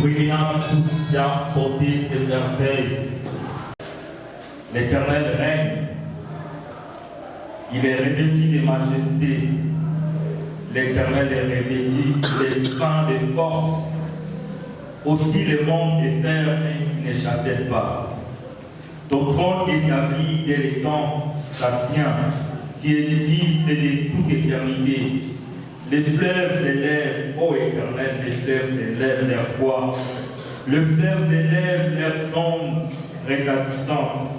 brillante, toute science, beauté et merveille. L'Éternel règne. Il est revêtu de majesté. L'Éternel est revêtu des saints de force. Aussi le monde est ferme et ne chassait pas. Ton trône est établi dès les temps anciens. Tu existes de toute éternité. Les fleuves élèvent, ô Éternel, les fleuves élèvent leur voix. Les fleuves élèvent leurs ondes retentissantes.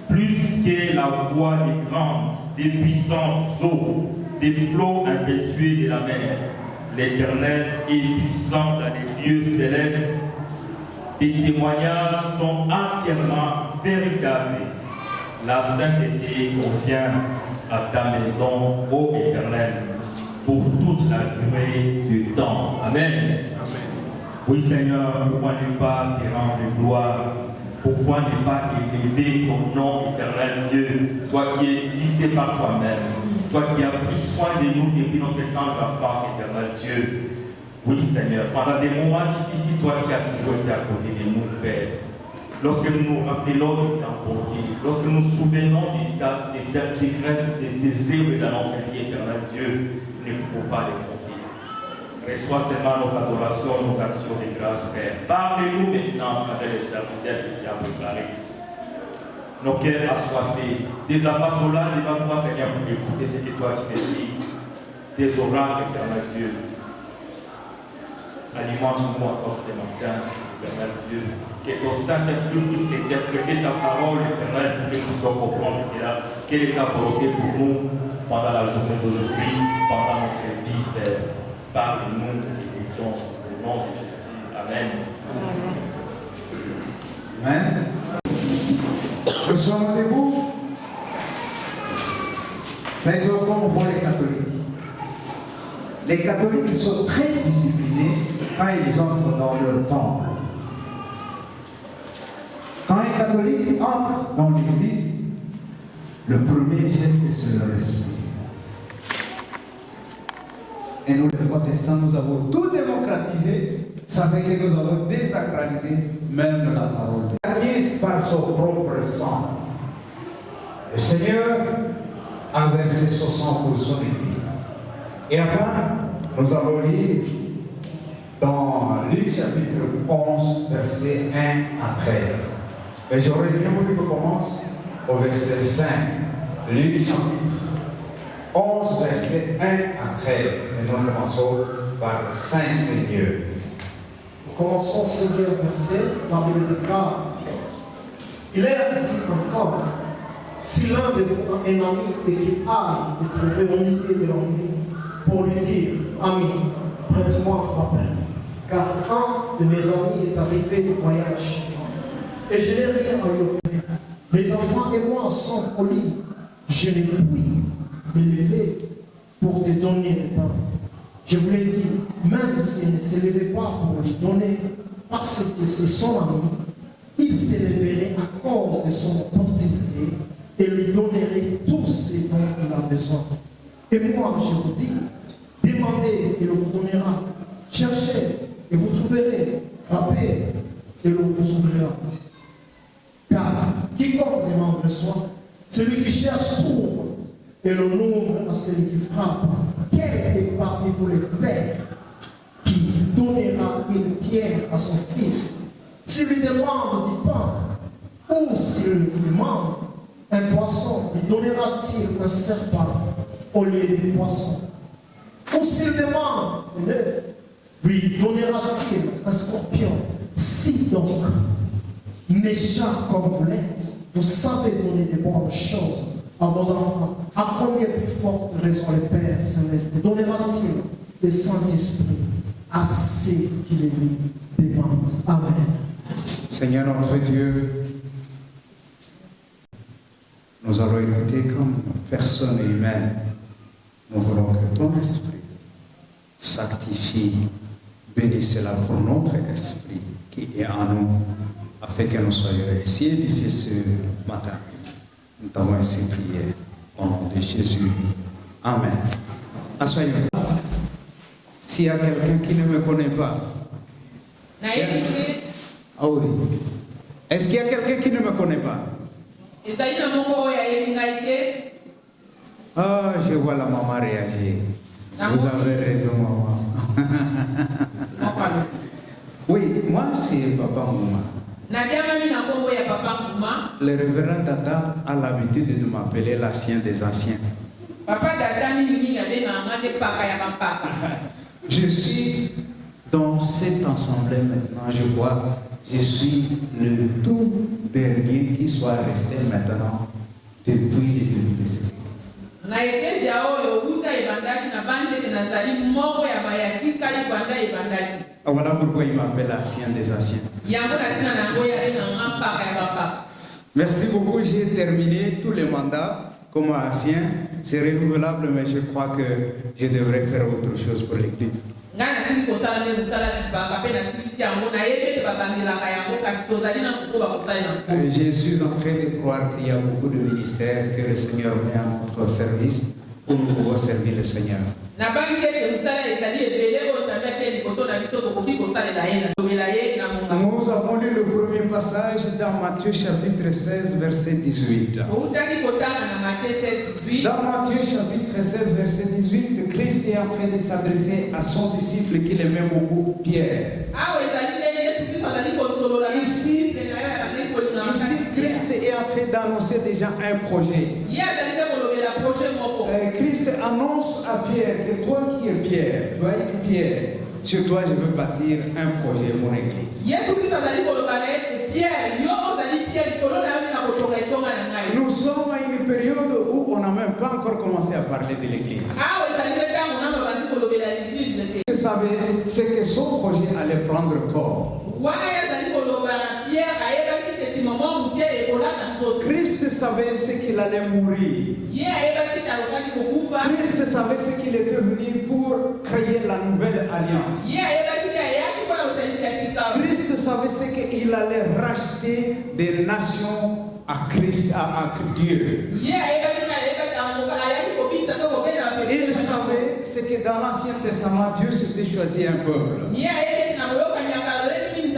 Plus que la voix des grandes, des puissantes eaux, des flots impétueux de la mer. L'Éternel est puissant dans les lieux célestes. Tes témoignages sont entièrement véritables. La sainteté convient à ta maison, ô Éternel, pour toute la durée du temps. Amen. Oui, Seigneur, pourquoi ne pas te rendre gloire? Pourquoi ne pas élever ton nom, Éternel Dieu, toi qui existes par toi-même, toi qui as pris soin de nous depuis notre temps d'enfance, Éternel Dieu. Oui, Seigneur, pendant des moments difficiles, toi tu as toujours été à côté de nous, Père. Lorsque nous nous rappelons de ta bonté, lorsque nous nous souvenons des œuvres dans notre vie, Éternel Dieu, nous ne pouvons pas les compter. Reçois seulement nos adorations, nos actions de grâce, Père. Parle-nous maintenant avec les serviteurs que tu as préparés. Nos cœurs assoiffés, des amas sont là devant toi, Seigneur, pour écouter ce que toi tu me dis. Des oracles, Éternel Dieu. Alimente-nous encore ce matin, Éternel Dieu. Que ton Saint-Esprit puisse interpréter ta parole, Éternel, pour que nous puissions comprendre quelle est ta volonté pour nous pendant la journée d'aujourd'hui, pendant notre vie, Père. Parle-nous et écoutons au nom de Jésus. Amen. Amen. Nous sommes debout. Mais au fond, pour les catholiques. Les catholiques sont très disciplinés quand ils entrent dans leur temple. Quand un catholique entre dans l'église, le premier geste est sur le respect. Et nous, les protestants, nous avons tout démocratisé, ça fait que nous avons désacralisé même la parole. L'église par son propre sang. Le Seigneur a versé son sang pour son église. Et enfin, nous allons lire dans Luc chapitre 11, versets 1 à 13. Mais j'aurais bien voulu qu'on commence au verset 5. Luc chapitre 11, versets 1 à 13. Et nous commençons par le 5 Seigneur. Nous commençons ce verset par le départ. Il est ainsi encore. Si l'un de vous a un ami et qu'il aille de trouver un millier de l'ennui pour lui dire, ami, prête-moi ma peine, car un de mes amis est arrivé de voyage et je n'ai rien à lui offrir. Mes enfants et moi sommes au lit. Je ne puis me lever pour te donner le pain. Je vous l'ai dit, même s'il ne se levait pas pour lui donner, parce que c'est son ami, il se lèverait à cause de son opportunité et lui donnerait tout ce dont il a besoin. Et moi, je vous dis, demandez et l'on vous donnera. Cherchez et vous trouverez. Frappez et l'on vous ouvrira. Car quiconque demande reçoit, celui qui cherche trouve, et l'on ouvre à celui qui frappe. Quel est parmi vous les pères qui donnera une pierre à son fils s'il lui demande du pain, ou s'il lui demande un poisson, lui donnera-t-il un serpent au lieu des poissons? Ou s'il demande un œuf, lui donnera-t-il un scorpion? Si donc, méchants comme vous l'êtes, vous savez donner de bonnes choses à vos enfants, à combien plus forte raison le Père Céleste donnera-t-il le Saint-Esprit à ceux qui les lui demandent? Amen. Seigneur notre Dieu, nous allons écouter comme personne humaine. Nous voulons que ton esprit sanctifie, bénisse cela pour notre esprit qui est en nous, afin que nous soyons ainsi édifiés ce matin. Nous t'avons ainsi prié au nom de Jésus. Amen. Asseyons. S'il y a quelqu'un qui ne me connaît pas, Ah oui. Est-ce qu'il y a quelqu'un qui ne me connaît pas? Ah, je vois la maman réagir. Vous avez raison, maman. Oui, moi c'est Papa Mouma. Le révérend Tata a l'habitude de m'appeler l'ancien des anciens. Je suis dans cet assemblée maintenant, je crois. Je suis le tout dernier qui soit resté maintenant depuis le début de cette église. Voilà pourquoi il m'appelle l'ancien des anciens. Merci beaucoup, j'ai terminé tous les mandats comme ancien. C'est renouvelable, mais je crois que je devrais faire autre chose pour l'église. Je suis en train de croire qu'il y a beaucoup de ministères que le Seigneur met à notre service pour nous pouvoir servir le Seigneur. Nous avons lu le premier passage dans Matthieu chapitre 16, verset 18. Dans Matthieu chapitre 16, verset 18, Christ est en train de s'adresser à son disciple qu'il aimait beaucoup, Pierre. Ici, Christ est en train d'annoncer déjà un projet. Christ annonce à Pierre que toi qui es Pierre, toi es Pierre, sur toi je veux bâtir un projet, mon église. Nous sommes à une période où on n'a même pas encore commencé à parler de l'église. Vous savez, c'est que son projet allait prendre corps. Christ savait ce qu'il allait mourir. Christ savait ce qu'il était venu pour créer la nouvelle alliance. Christ savait ce qu'il allait racheter des nations à Christ, à Dieu. Il savait ce que dans l'Ancien Testament, Dieu s'était choisi un peuple. Et il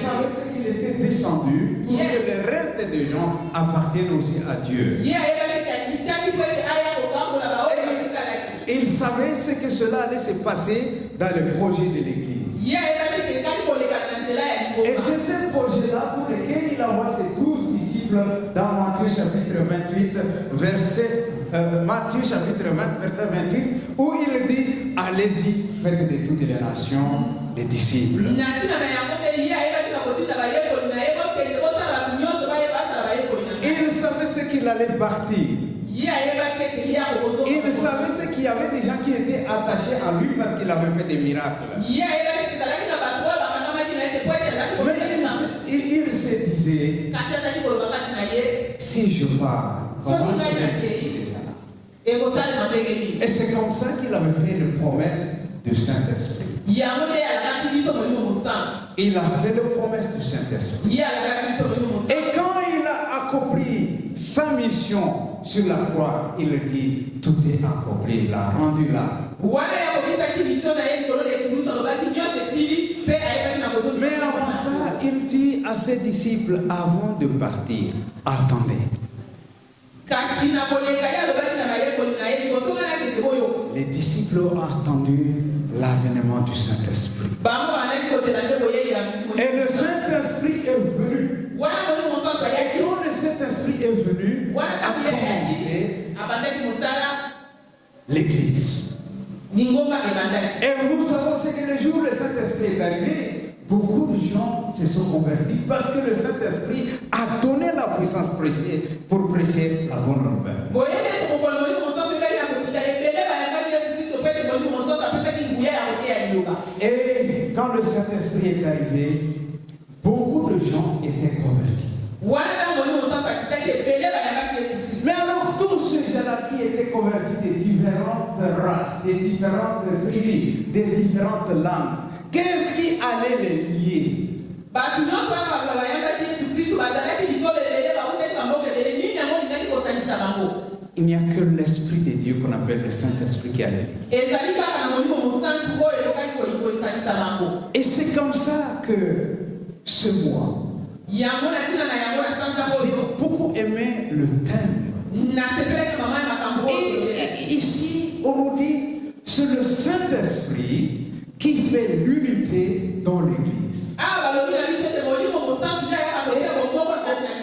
savait ce qu'il était descendu pour que le reste des gens appartiennent aussi à Dieu. Et il savait ce que cela allait se passer dans le projet de l'Église. Et c'est ce projet-là pour lequel il envoie ses 12 disciples dans Matthieu chapitre 28, Matthieu chapitre 20, verset 28, où il dit, allez-y, faites de toutes les nations des disciples. Il savait ce qu'il allait partir. Il savait ce qu'il y avait des gens qui étaient attachés à lui parce qu'il avait fait des miracles. Mais il se disait, si je pars, comment je vais faire déjà? Et c'est comme ça qu'il avait fait la promesse du Saint-Esprit. Il a fait la promesse du Saint-Esprit. Et quand il a accompli sa mission sur la croix, il dit, tout est accompli, il a rendu là. Mais avant ça, il dit à ses disciples, avant de partir, attendez. Les disciples ont attendu l'avènement du Saint-Esprit. Et le Saint-Esprit est venu. Et quand le Saint-Esprit est venu, a commencé l'Église. Et nous savons ce que le jour où le Saint-Esprit est arrivé, beaucoup de gens se sont convertis parce que le Saint-Esprit a donné la puissance pour prêcher la bonne nouvelle. Et quand le Saint-Esprit est arrivé, beaucoup de gens étaient convertis. Mais alors tous ces gens-là qui étaient convertis des différentes races, des différentes tribus, des différentes langues, qu'est-ce qui allait les lier? Il n'y a que l'Esprit de Dieu qu'on appelle le Saint-Esprit qui allait les lier. Et c'est comme ça que ce mois, j'ai beaucoup aimé le thème. Et ici, aujourd'hui, c'est le Saint-Esprit qui fait l'unité dans l'Église.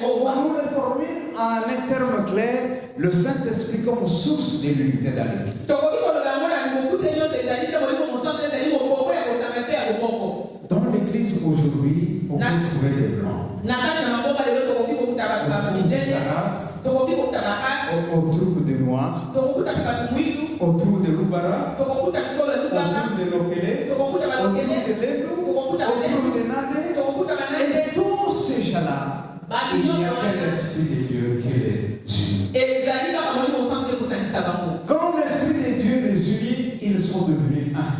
On va nous réformer en un terme clair, le Saint-Esprit comme source de l'unité dans l'Église. Dans l'Église aujourd'hui, on peut trouver des blancs. On trouve des noirs, on trouve des loubara, on trouve des lokele, on trouve des lendou, on trouve des nadés, et tous ces gens-là, il n'y a qu'un esprit de Dieu qui les unit. Quand l'esprit de Dieu les unit, ils sont devenus un.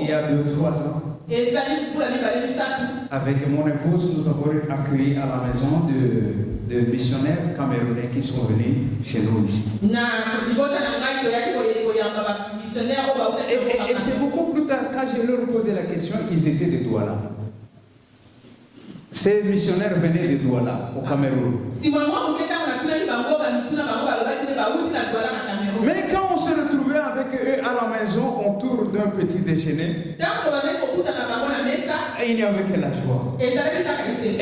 Il y a 2-3 ans, avec mon épouse, nous avons accueilli à la maison de missionnaires camerounais qui sont venus chez nous ici. Et c'est beaucoup plus tard, quand je leur posais la question, ils étaient de Douala. Ces missionnaires venaient de Douala, au Cameroun. Mais quand on se retrouvait avec eux à la maison autour d'un petit déjeuner, et il n'y avait que la joie. Et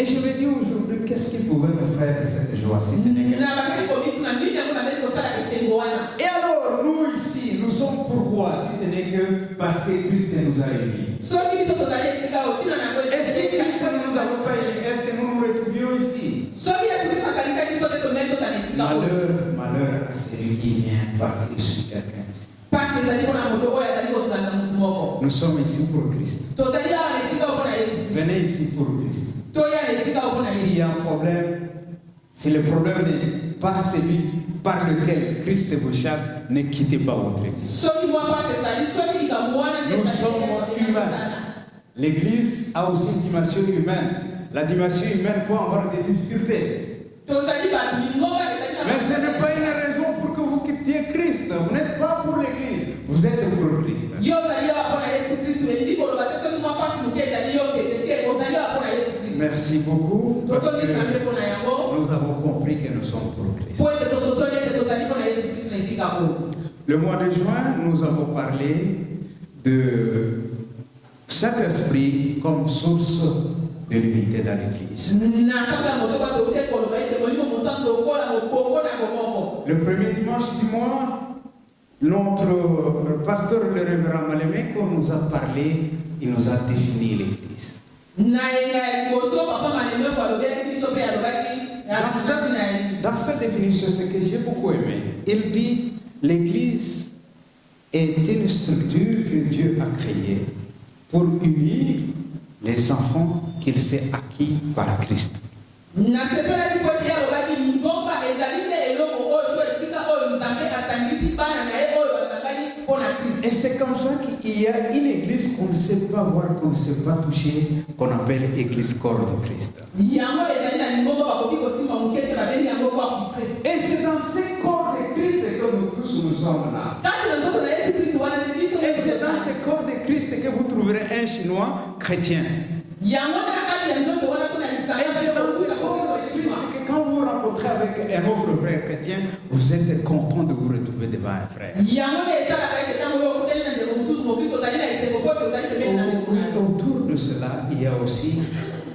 je me dis aujourd'hui, qu'est-ce qu'ils pouvaient me faire de cette joie si ce n'est que ça? Et alors, nous ici, nous sommes pourquoi si ce n'est que parce que Christ nous a unis? Et si Christ ne nous a pas unis, est-ce que nous nous retrouvions ici? Malheur à celui qui vient passer sur quelqu'un. Nous sommes ici pour Christ. Venez ici pour Christ. S'il y a un problème, si le problème n'est pas celui par lequel Christ vous chasse, ne quittez pas votre Église. Nous sommes humains. L'Église a aussi une dimension humaine. La dimension humaine peut avoir des difficultés. Mais ce n'est pas une raison pour que vous quittiez Christ. Vous n'êtes pas pour l'Église, vous êtes pour Christ. Merci beaucoup parce que nous avons compris que nous sommes pour Christ. Le mois de juin, nous avons parlé de Saint-Esprit comme source de l'unité dans l'Église. Le premier dimanche du mois, notre pasteur, le révérend Malemeko, nous a parlé, il nous a défini l'Église. Dans cette définition, ce que j'ai beaucoup aimé, il dit l'Église est une structure que Dieu a créée pour unir les enfants qu'il s'est acquis par Christ. Et c'est comme ça qu'il y a une église qu'on ne sait pas voir, qu'on ne sait pas toucher, qu'on appelle église corps de Christ. Et c'est dans ce corps de Christ que nous tous nous sommes là. Et c'est dans ce corps de Christ que vous trouverez un Chinois chrétien. Et c'est dans ce corps de Christ que quand vous rencontrez avec un autre frère chrétien, vous êtes content de vous retrouver devant un frère. Autour de cela, il y a aussi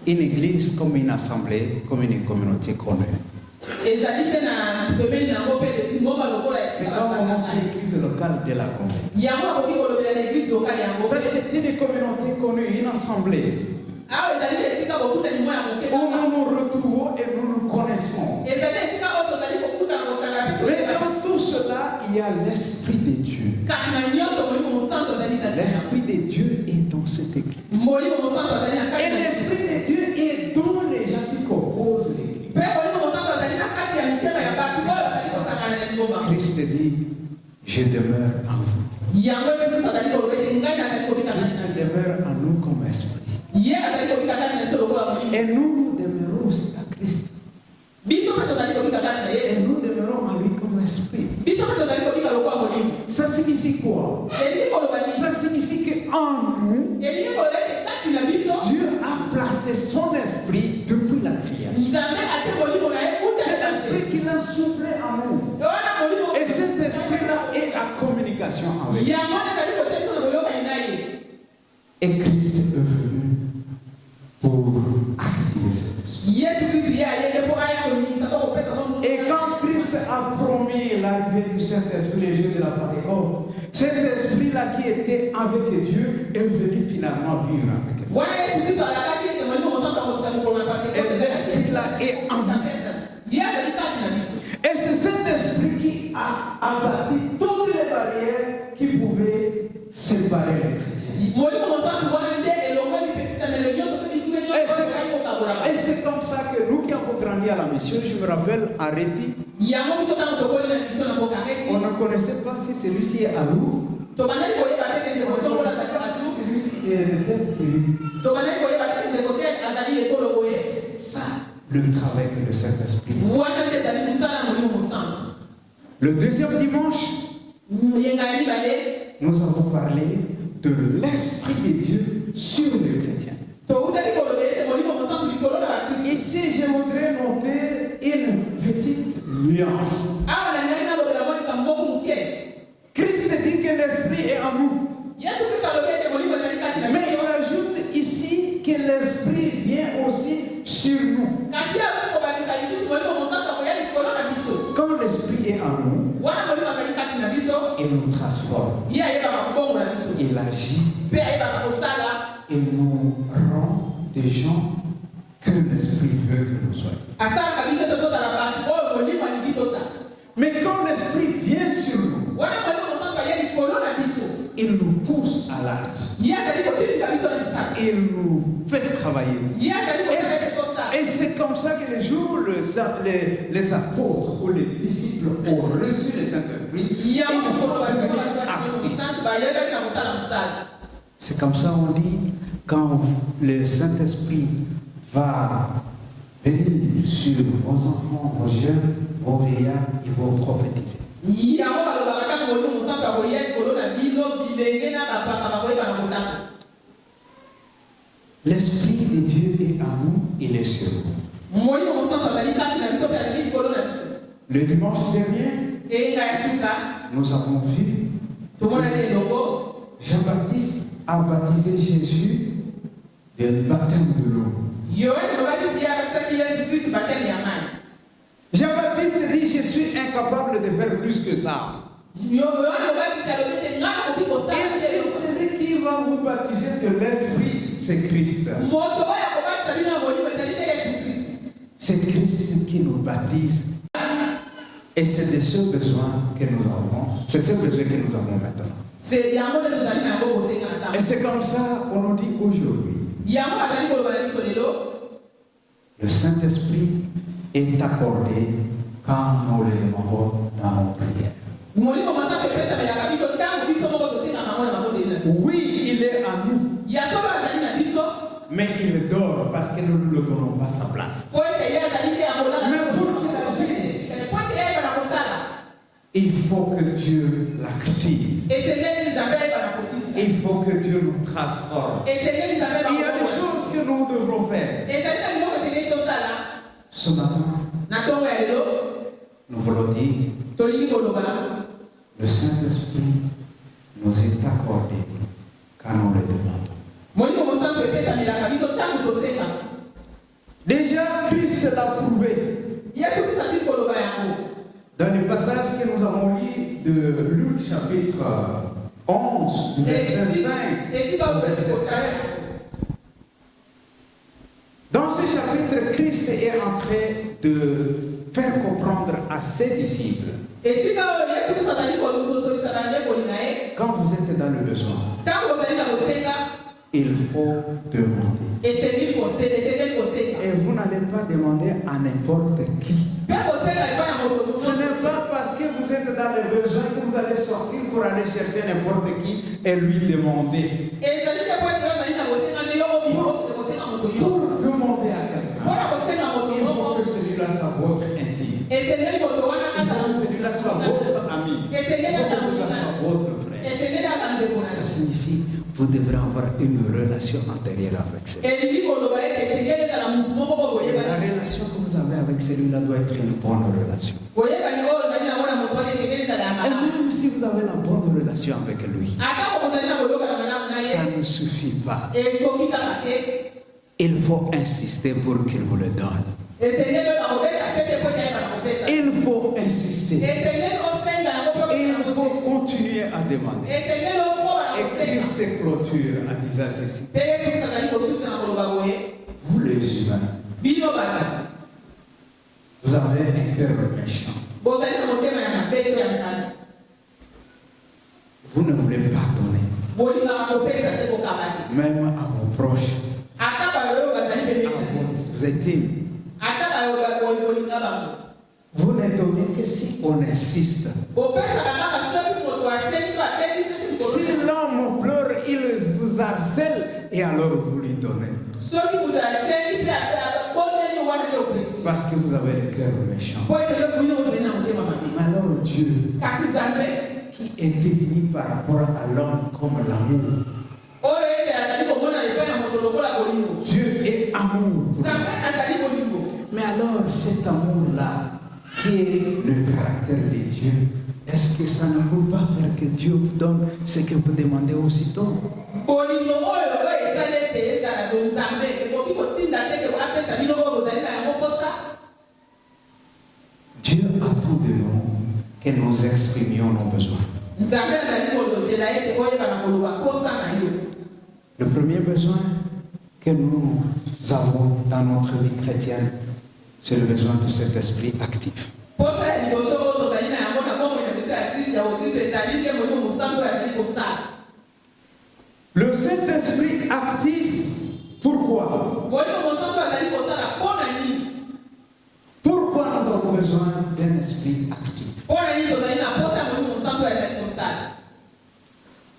une église comme une assemblée, comme une communauté connue. C'est comme notre église locale de la commune. Ça, c'est une communauté connue, une assemblée. Où nous nous retrouvons et nous nous connaissons. Mais dans tout cela, il y a l'Esprit de Dieu. L'Esprit de Dieu est dans cette église. Et l'Esprit de Dieu est dans les gens qui composent l'église. Christ dit, je demeure en vous. Christ demeure en nous comme esprit. Et nous demeurons aussi à Christ. Et nous demeurons en lui comme esprit. Ça signifie quoi? Ça en nous, Dieu a placé son esprit depuis la création. Cet esprit qu'il a soufflé en nous. Et cet esprit-là est en communication avec nous. Et Christ est venu pour activer cet esprit. Et quand Christ a promis l'arrivée du Saint-Esprit les jours de la Pentecôte, cet esprit-là qui était avec Dieu est venu finalement vivre avec nous. Et l'esprit-là est en nous. Et c'est cet esprit qui a abattu toutes les barrières qui pouvaient séparer les chrétiens. Et c'est comme ça que nous qui avons grandi à la mission, je me rappelle à Réti, on ne connaissait pas si celui-ci est à nous. Celui-ci est de tel pays. Ça, le travail que le Saint-Esprit. Le deuxième dimanche, nous avons parlé de l'Esprit de Dieu sur les chrétiens. Ici, je voudrais noter une petite nuance. Christ dit que l'Esprit est en nous. Mais il ajoute ici que l'Esprit vient aussi sur nous. Quand l'Esprit est en nous, il nous transforme. Il agit. Il nous rend des gens que l'Esprit veut que nous soyons. Mais quand l'Esprit vient sur nous, il nous pousse à l'acte. Il nous fait travailler. Et c'est comme ça que les jours les apôtres ou les disciples ont reçu le Saint-Esprit. Ils sont devenus actifs. C'est comme ça on dit, quand le Saint-Esprit va venir sur vos enfants, vos jeunes, vos vieillards, ils vont prophétiser. L'Esprit de Dieu est en nous, il est sur nous. Le dimanche dernier, nous avons vu Jean-Baptiste a baptisé Jésus du baptême de l'eau. Jean-Baptiste dit, je suis incapable de faire plus que ça. Il dit, celui qui va vous baptiser de l'Esprit, c'est Christ. C'est Christ qui nous baptise. Et c'est de ce besoin que nous avons. C'est ce besoin que nous avons maintenant. Et c'est comme ça qu'on nous dit aujourd'hui. Le Saint-Esprit est accordé quand nous le demandons dans nos prières. Oui, il est à nous. Mais il dort parce que nous ne lui donnons pas sa place. Mais pour qu'il agisse, il faut que Dieu l'active. Il faut que Dieu nous transforme. Il y a des choses que nous devrons faire. Ce matin, nous voulons dire, le Saint-Esprit nous est accordé quand nous le demandons. Déjà, Christ l'a prouvé. Dans le passage que nous avons lu de Luc chapitre 11, verset 5, verset 13. Dans ce chapitre, Christ est en train de faire comprendre à ses disciples. Quand vous êtes dans le besoin, il faut demander. Et vous n'allez pas demander à n'importe qui. Ce n'est pas parce que vous êtes dans le besoin que vous allez sortir pour aller chercher n'importe qui et lui demander. Pour demander à quelqu'un, il faut que celui-là soit votre intime. Il faut que celui-là soit votre ami. Il faut que celui-là soit votre frère. C'est signifie vous devrez avoir une relation antérieure avec celui-là. La relation que vous avez avec celui-là doit être une bonne relation. Et même si vous avez la bonne relation avec lui, ça ne suffit pas. Il faut insister pour qu'il vous le donne. Il faut insister. Il faut continuer à demander. Et Christ clôture en disant ceci. Vous les humains, vous avez un cœur méchant. Vous ne voulez pas donner. Même à vos proches. À vos intimes. Vous ne donnez que si on insiste. Si l'homme pleure, il vous harcèle et alors vous lui donnez. Parce que vous avez le cœur méchant. Alors Dieu, qui est défini par rapport à l'homme comme l'amour. Dieu est amour. Mais alors cet amour-là, qui est le caractère de Dieu, est-ce que ça ne peut pas faire que Dieu vous donne ce que vous demandez aussitôt? Dieu attend de nous que nous exprimions nos besoins. Le premier besoin que nous avons dans notre vie chrétienne, c'est le besoin de cet esprit actif. Le Saint-Esprit actif, pourquoi? Pourquoi nous avons besoin d'un esprit actif?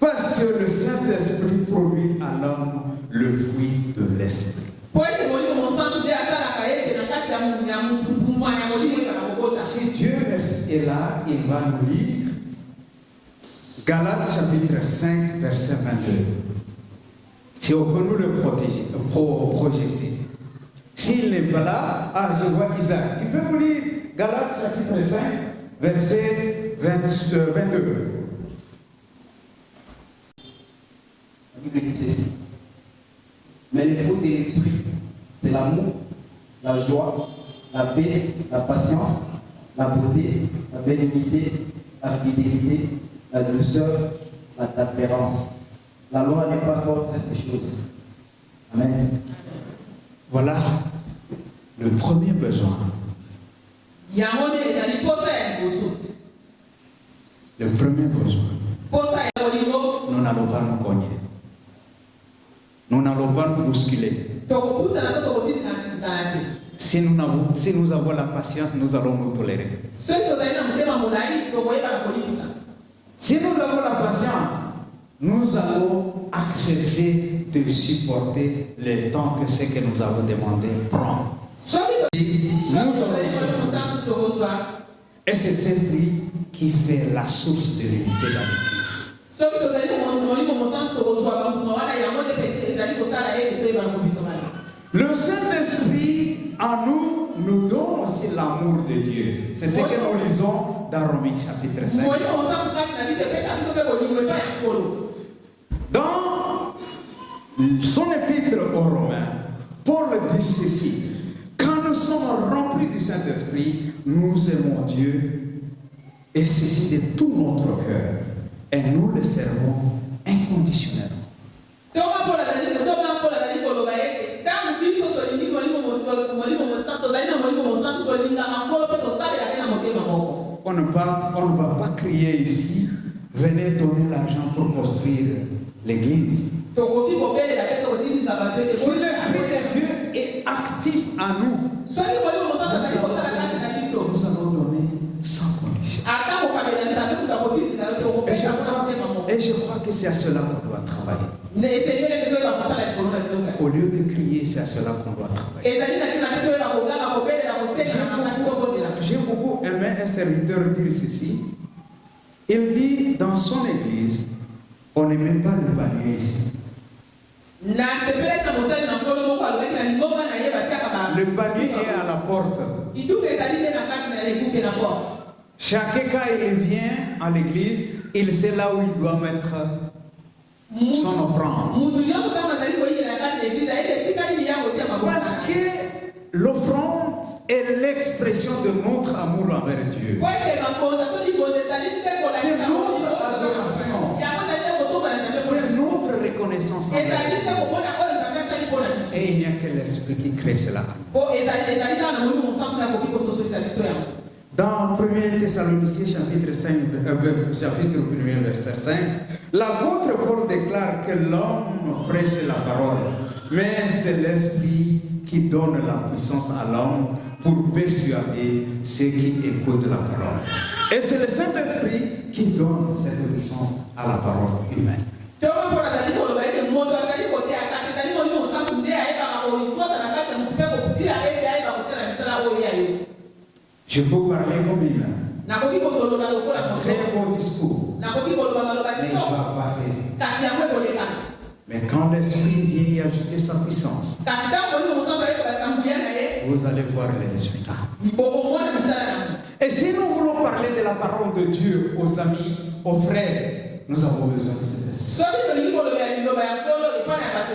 Parce que le Saint-Esprit produit à l'homme le fruit de l'esprit. Si Dieu est là, il va nous lire Galates chapitre 5, verset 22. Si on peut nous le projeter. S'il n'est pas là, je vois Isaac. Tu peux nous lire Galates chapitre 5, verset 22. La Bible dit ceci. Mais les fruits de l'esprit, c'est l'amour, la joie, la paix, la patience, la beauté, la bénignité, la fidélité, la douceur, la tempérance. La loi n'est pas contre ces choses. Amen. Voilà le premier besoin. Le premier besoin. Nous n'allons pas nous cogner. Nous n'allons pas nous bousculer. Si nous avons la patience, nous allons nous tolérer. Si nous avons la patience, nous allons accepter de supporter le temps que ce que nous avons demandé prend. Et c'est ce fruit qui fait la source de l'unité de l'Église. Le Saint-Esprit en nous donne aussi l'amour de Dieu. C'est ce que nous lisons dans Romains chapitre 5. Dans son épître aux Romains, Paul dit ceci: quand nous sommes remplis du Saint-Esprit, nous aimons Dieu, et ceci de tout notre cœur, et nous le servons inconditionnellement. On ne va pas crier ici, venez donner l'argent pour construire l'église. Si l'Esprit de Dieu est actif en nous, nous allons donner sans condition. Et je crois que c'est à cela qu'on doit travailler. Au lieu de crier, c'est à cela qu'on doit travailler. J'ai beaucoup aimé un serviteur dire ceci. Il dit dans son église, On n'est même pas le panier ici. Le panier est à la porte. Chacun, quand il vient à l'église, il sait là où il doit mettre son offrande. Parce que l'offrande est l'expression de notre amour envers Dieu. C'est notre adoration. C'est notre reconnaissance envers Dieu. Et il n'y a que l'Esprit qui crée cela. Dans 1 Thessaloniciens chapitre 1 verset 5, l'apôtre Paul déclare que l'homme prêche la parole, mais c'est l'Esprit qui donne la puissance à l'homme pour persuader ceux qui écoutent la parole. Et c'est le Saint-Esprit qui donne cette puissance à la parole humaine. Je peux parler comme humain. Très beau discours. Mais il va passer. Mais quand l'Esprit vient y ajouter sa puissance, vous allez voir les résultats. Et si nous voulons parler de la parole de Dieu aux amis, aux frères, nous avons besoin de cet esprit.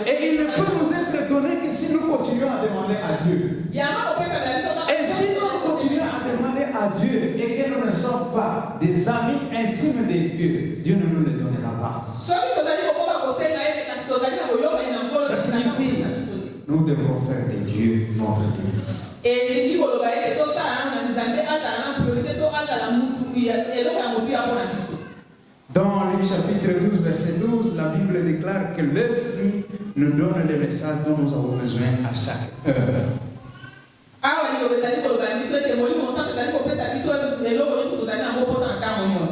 Et il ne peut nous être donné que si nous continuons à demander à Dieu. Et si nous continuons à demander à Dieu et que nous ne sommes pas des amis intimes de Dieu, Dieu ne nous le donnera pas. Ça signifie nous devons faire de Dieu notre Dieu. Dans Luc chapitre 12, verset 12, la Bible déclare que l'Esprit nous donne les messages dont nous avons besoin à chaque heure.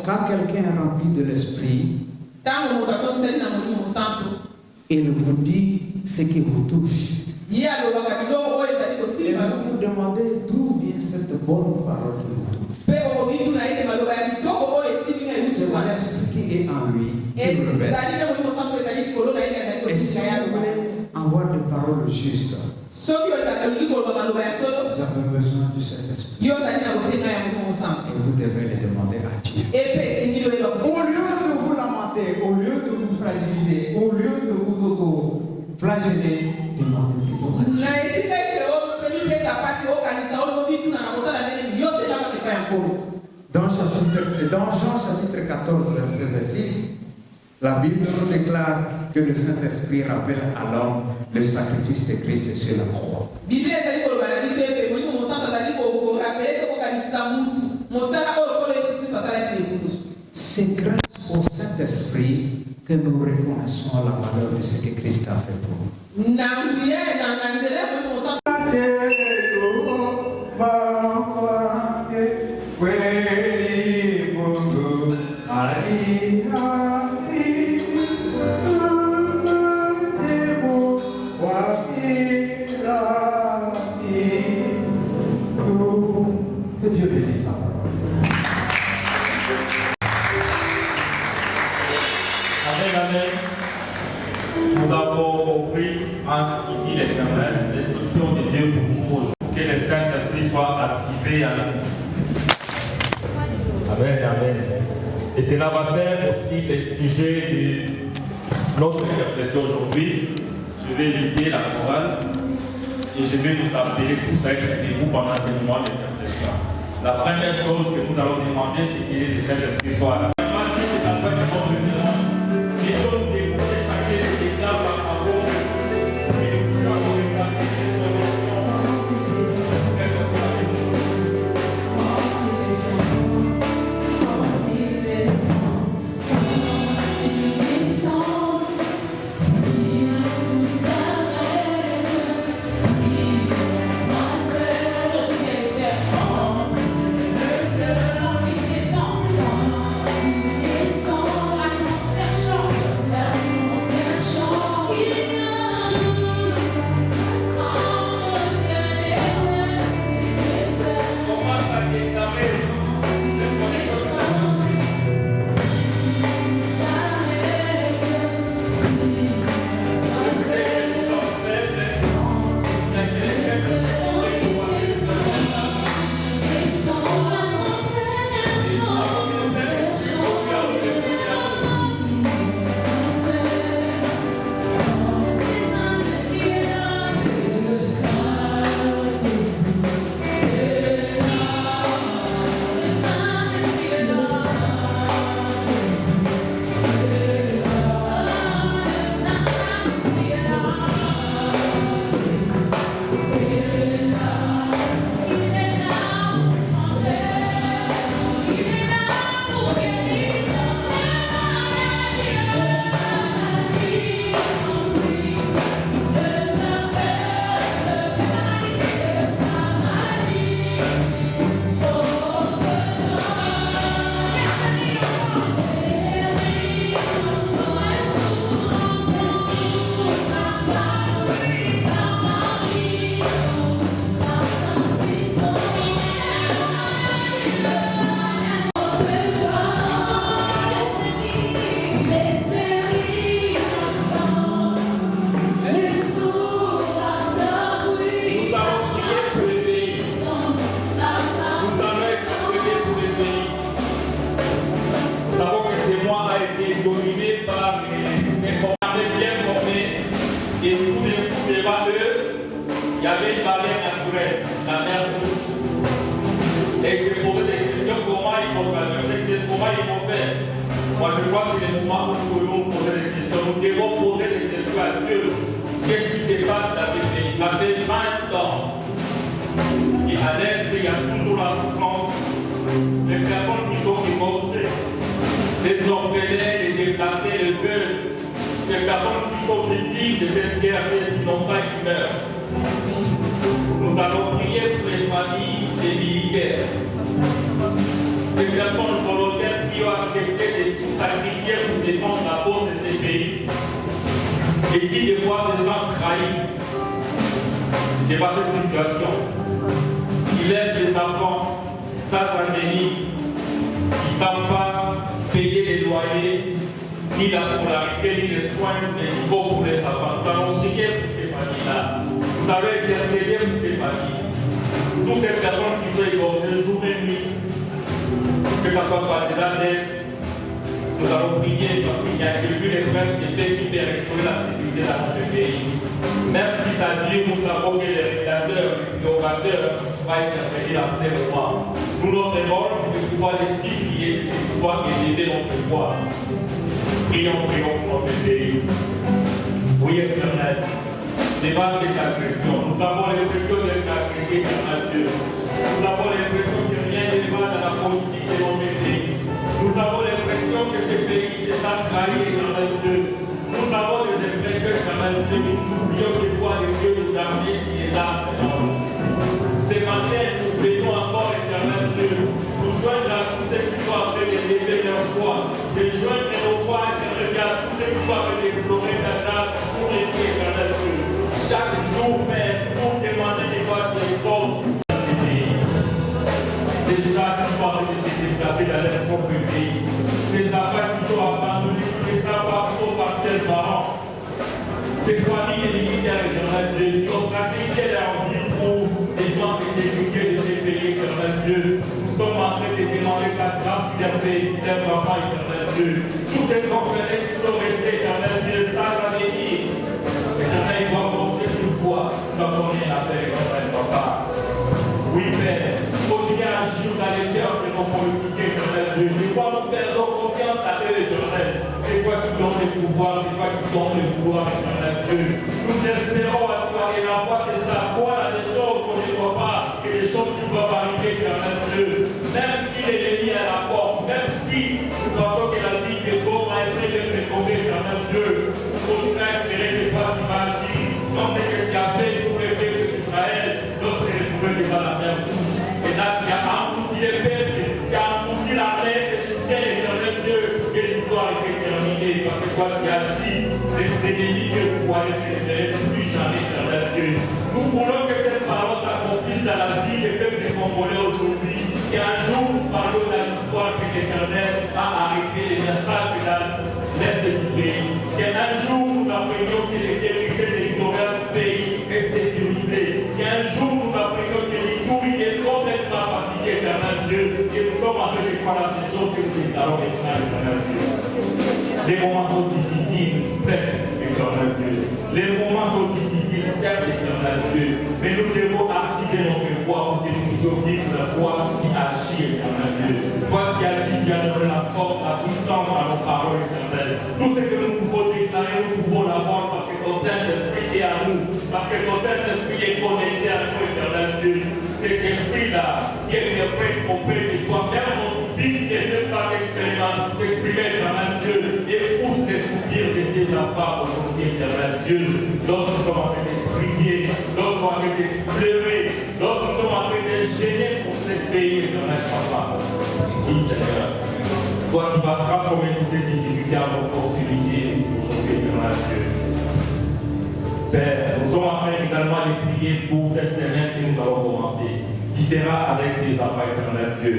Quand quelqu'un est rempli de l'Esprit, il vous dit ce qui vous touche. Et vous vous demandez d'où vient cette bonne parole qui vous touche. C'est l'Esprit qui est en lui, qui vous révèle. Et si vous voulez avoir des paroles justes, vous avez besoin de cet esprit. Et vous devrez les demander à Dieu. Au lieu de vous lamenter, au lieu de vous fragiliser, au lieu de vous flageller, demandez plutôt à Dieu. Dans Jean chapitre 14, verset 6, la Bible nous déclare que le Saint-Esprit rappelle à l'homme le sacrifice de Christ sur la croix. C'est grâce au Saint-Esprit que nous reconnaissons la valeur de ce que Christ a fait pour nous. Que Dieu bénisse sa parole. Amen, amen. Nous avons compris, ainsi dit l'Éternel, l'instruction de Dieu pour nous aujourd'hui, que le Saint-Esprit soit activé à la vie. Amen, amen. Et cela va faire aussi le sujet de notre intercession aujourd'hui. Je vais lire la chorale et je vais nous appeler tous à être debout pendant ce moment d'intercession. La première chose que nous allons demander, c'est qu'il y ait le Saint-Esprit soit là. Descends. devons poser des questions à Dieu. Qu'est-ce qui se passe dans ce pays? Ça fait 20 ans. Et à l'Est, il y a toujours la souffrance. Les personnes qui sont divorcées, les orphelins, les déplacés, les veuves, les personnes qui sont victimes de cette guerre, des innocents qui meurent. Nous allons prier pour les familles des militaires. Ces personnes volontaires qui ont accepté de tout sacrifier pour défendre la cause de ces pays et qui, des fois, se sentent trahis devant cette situation. Ils laissent les enfants sans indemnité, ils ne savent pas payer les loyers, ni la scolarité, ni les soins, ni les niveaux pour les enfants. Nous allons prier pour ces familles-là. Vous avez intercédé pour ces familles. Toutes ces personnes qui sont égorgées jour et nuit, que ce soit par des adeptes, nous allons prier parce qu'il y a quelques les princes qui peut restaurer la sécurité dans notre pays. Même si ça dit, nous savons que les régulateurs, les orateurs vont intervenir à ces moments. Nous, notre rôle, c'est de pouvoir les supplier, de pouvoir élever notre foi. Prions pour notre pays. Oui, éternel. Devant cette agression, nous avons l'impression d'être agressés par Dieu. Nous avons l'impression que rien ne va dans la politique de notre pays. Nous avons l'impression que ce pays est trahi dans le Dieu. Nous avons des impressions dans le Dieu, mais nous oublions que toi, le Dieu de l'armée qui est là maintenant. Ce matin, nous prions encore l'éternel Dieu, nous joindre à tous ceux qui sont en train d'élever leur foi, de joindre nos voix éternelles à tous ceux qui sont en train d'explorer ta grâce pour les pieds éternel Dieu. Chaque jour, Père, pour demander des voix qui exaltent ces pays. Déjà, qui sont en train de se déplacer dans leur propre pays. Ces affaires qui sont abandonnées, les savoirs qui sont par tes parents. Ces familles et militaires éternel Dieu, qui ont sacrifié leur vie pour les gens et les militaires de ces pays éternel Dieu. Nous sommes en train de demander ta grâce vers tes enfants éternel Dieu. Tous ces orphelins qui sont restés éternel Dieu, sans avenir. Éternel, ils doivent compter sur toi, nous avons rien à faire éternel papa. Oui Père, continuez à agir dans les cœurs de nos politiciens éternel Dieu. Nous devons faire nos confiance à eux éternel. C'est toi qui donnes le pouvoir, c'est toi qui donnes le pouvoir éternel Dieu. Nous espérons à toi et la foi de sa foi dans des choses qu'on ne voit pas et des choses qui doivent arriver éternel Dieu. Même si l'ennemi est à la porte, même si nous pensons que la vie des pauvres a été récompensée éternel Dieu, nous continuons à espérer que toi tu vas agir. Comme c'est que tu as fait pour les peuples d'Israël, lorsque les trouvaient devant la même bouche. Et là, tu as englouti les peuples, tu as englouti la reine de Justin, éternel Dieu, et l'histoire est terminée. Parce que toi, tu as dit, les ennemis que vous voyez se révéler plus jamais, éternel Dieu. Nous voulons que cette parole s'accomplisse dans la vie des peuples congolais aujourd'hui. Et un jour, nous parlons de l'histoire que l'Éternel a arrêté les massacres dans l'Est du pays. Qu'un jour, nous apprenions que l'intégrité territoriale du pays est sécurisée. Qu'un jour, nous apprenions que l'Itourie est complètement pacifiée, éternel Dieu. Et nous sommes en train de croire à ces choses que nous déclarons maintenant, éternel Dieu. Les moments sont difficiles, certes, éternel Dieu. Les moments sont difficiles, certes, éternel Dieu. Mais nous devons activer notre foi pour que nous puissions vivre la foi qui agit, éternel Dieu. Toi qui as dit, tu as donné la force, la puissance à nos paroles, éternel. Tout ce que nous pouvons déclarer, nous pouvons l'avoir parce que ton Saint-Esprit est à nous. Parce que ton Saint-Esprit est connecté à nous, éternel Dieu. Cet esprit-là qui est prêt auprès de toi, même notre vie qui ne peut pas s'exprimer, éternel Dieu. Écoute les soupirs de tes enfants aujourd'hui, éternel Dieu. Lorsque nous sommes en train de prier, lorsque nous sommes en train de pleurer, lorsque nous sommes en train de gêner pour ce pays, éternel papa. Oui, Seigneur. Toi qui vas transformer toutes ces difficultés en opportunités aujourd'hui, éternel Dieu. Père, nous sommes en train également de prier pour cette semaine que nous allons commencer, qui sera avec des affaires, éternel Dieu,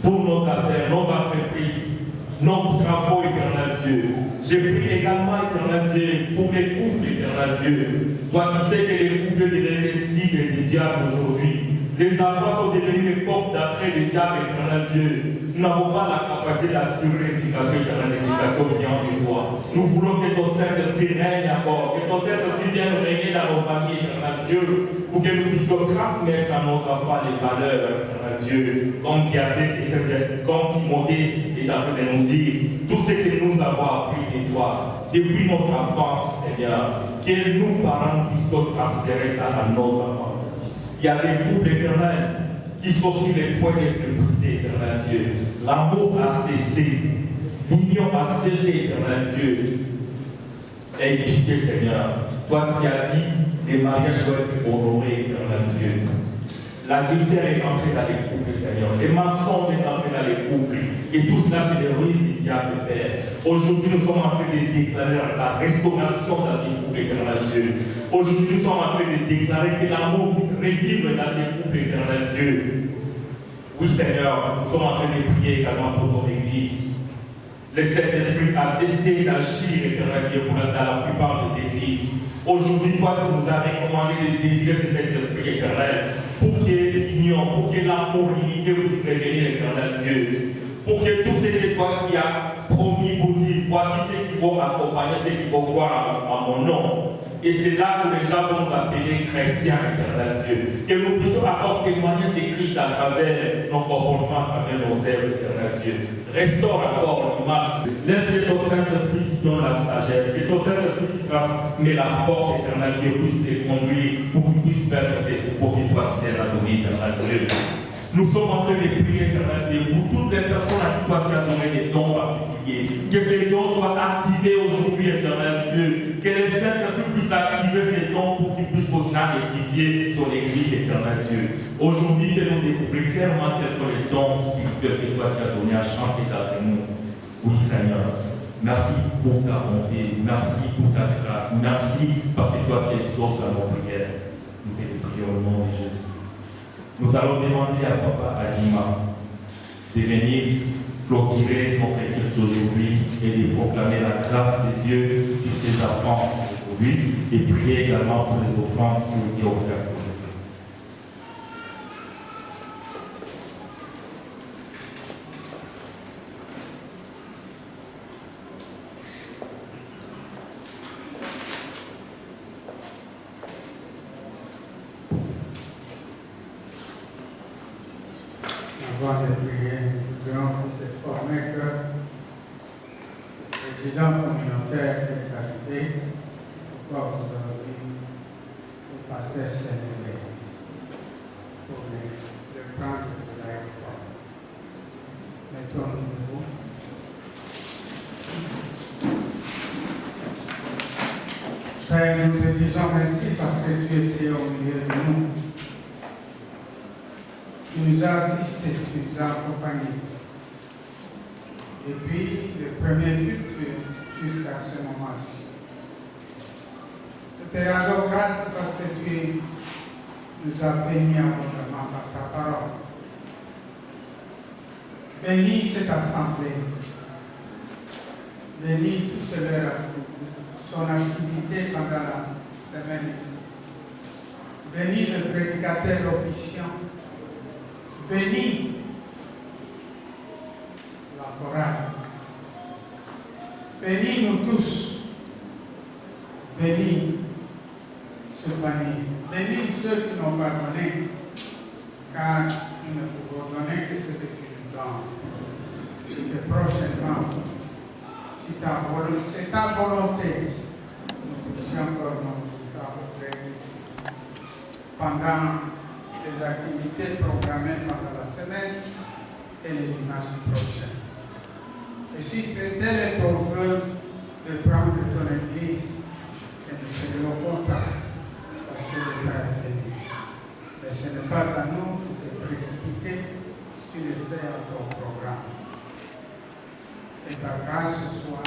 pour nos affaires, nos entreprises, nos travaux, éternel Dieu. Je prie également, éternel Dieu, pour les couples, éternel Dieu. Toi qui sais que les couples deviennent les cibles des diables aujourd'hui. Les enfants sont devenus les portes d'entrée des diables, éternel Dieu. Nous n'avons pas la capacité d'assurer l'éducation, éternelle, l'éducation vient de toi. Nous voulons que ton Saint-Esprit règne encore, que ton Saint-Esprit vienne régner dans nos familles, éternel Dieu, pour que nous puissions transmettre à nos enfants les valeurs, éternel éternel Dieu, comme Diabète, éternel, comme Timothée est en train de nous dire, tout ce que nous avons appris de toi, depuis notre enfance, Seigneur, que nous, parents, puissions transférer ça à nos enfants. Il y a des couples éternels qui sont sur les points d'être brisés, éternel Dieu. L'amour a cessé, l'union a cessé, éternel Dieu. Et pitié, Seigneur. Toi, tu as dit, les mariages doivent être honorés, éternel Dieu. L'adultère est entré dans les couples, Seigneur. Les mensonges sont entrés dans les couples. Et tout cela, c'est des ruses du diable, Père. Aujourd'hui, nous sommes en train de déclarer la restauration dans les couples, éternel Dieu. Aujourd'hui, nous sommes en train de déclarer que l'amour puisse revivre dans ces couples, éternel Dieu. Oui, Seigneur, nous sommes en train de prier également pour ton Église. Le Saint-Esprit a cessé d'agir, éternel Dieu, dans la plupart des églises. Aujourd'hui, toi, tu nous as recommandé de désirer ce Saint-Esprit éternel pour qu'il y ait l'union, pour que l'amour, l'unité puisse revenir, éternel Dieu. Pour que tout ce que toi tu as promis pour dire, voici ceux qui vont accompagner, ceux qui vont croire à mon nom. Et c'est là que les gens vont nous appeler chrétiens, éternel Dieu. Que nous puissions encore témoigner de Christ à travers nos comportements, à travers nos œuvres, éternel Dieu. Restaure encore l'image. Laisse que ton Saint-Esprit qui donne la sagesse, que ton Saint-Esprit qui transmet la force, éternel Dieu, puisse te conduire pour qu'il puisse faire pour que toi tu aies la donner, éternel Dieu. Nous sommes en train de prier, éternel Dieu, pour toutes les personnes à qui toi tu as donné des dons particuliers. Que ces dons soient activés aujourd'hui, éternel Dieu. Que les Saint-Esprit puissent activer ces dons pour qu'ils puissent continuer à édifier ton Église, éternel Dieu. Aujourd'hui, fais-nous découvrir clairement quels sont les dons spirituels que toi tu as donnés à chanter d'entre nous. Oui, Seigneur. Merci pour ta bonté. Merci pour ta grâce. Merci parce que toi tu exauces à nos prières. Nous te prions au nom de Jésus. Nous allons demander à Papa Adima de venir clôturer notre équipe d'aujourd'hui et de proclamer la grâce de Dieu sur ses enfants aujourd'hui et prier également pour les offrandes qui ont été offertes. Avant de prier, nous voudrions vous informer que le président communautaire est arrivé. Pourquoi vous avez vu le pasteur Sénégalais pour le prendre de l'aéroport. Mettons-nous debout. Père, nous te disons merci parce que tu étais au milieu de nous. Tu nous as assistés, tu nous as accompagnés. Depuis le premier culte jusqu'à ce moment-ci. Nous te rendons grâce parce que tu nous as bénis abondamment par ta parole. Bénis cette assemblée. Bénis tout son activité pendant la semaine ici. Bénis le prédicateur officiant. Bénis la chorale. Bénis nous tous. Bénis ce panier. Bénis ceux qui n'ont pas donné, car nous ne pouvons donner que ce que tu nous donnes. Et que prochainement, si c'est ta volonté, nous puissions encore nous rencontrer ici. Pendant les activités programmées pendant la semaine et les dimanches prochains. Et si c'est tel est ton vœu de prendre ton Église, et nous serions contents parce que le temps est venu. Mais ce n'est pas à nous de te précipiter, tu le fais à ton programme. Et ta grâce soit